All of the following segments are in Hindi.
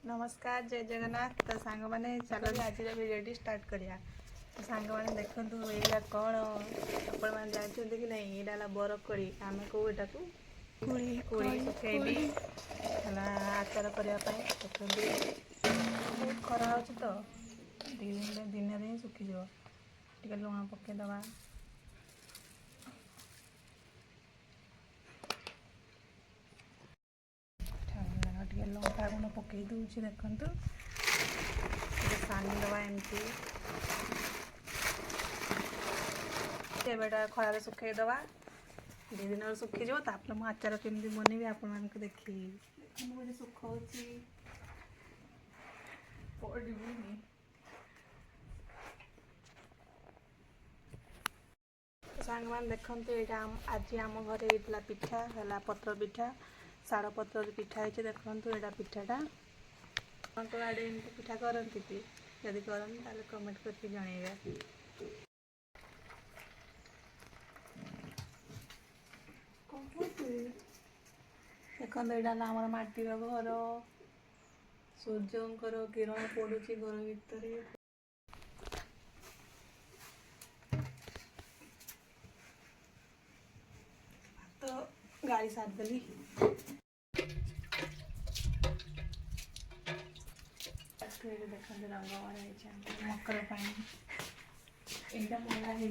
नमस्कार जय जगन्नाथ। तो सांग मैंने चलो आज भिडियो स्टार्ट करिया। तो सांग मैंने देखु यहाँ कौन आपण मैंने जानते कि नहीं यहाँ बरकोड़ी आम कौ यहाँ को कोड़ी सुखेली आचार करने बहुत खरा हो तो दिन ही सुखीज टे लुण पकईदबा लंका गुण पकई दूसरी देखु सानीदबा एमती खरार सुखईदबा दी दिन सुखीज मुझे आचार केमी बनैबी आपण देखी मुझे सुखाऊँगी सांग मैंने देखते यहाँ आज आम घर होता पिठा है पत्र पिठा शाड़ पत्र पिठा है देखो यहाँ पिठाटा तो आड़े एमती पिठा करती कि जदि करते कमेंट करके जनइबे। देखो यहाँ आम मटीर घर सूर्यंकर किरण पड़ू घर भितर तो गाड़ी सारिदेली देखते रंग मरा मकर यहाँ मरा है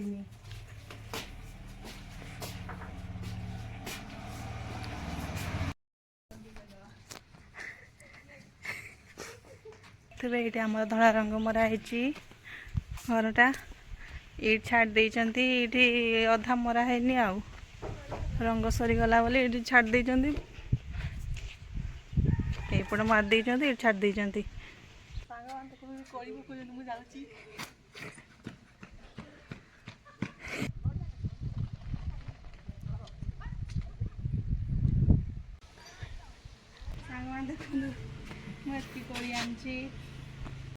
ये आम धला रंग मराही घरटा ये छाड़ देती ये अधा मराहनी आउ रंग सरीगला बोले ये छाड़ देती एपटे मार देती छाड़ देती देखो मुझे कोड़ी आनी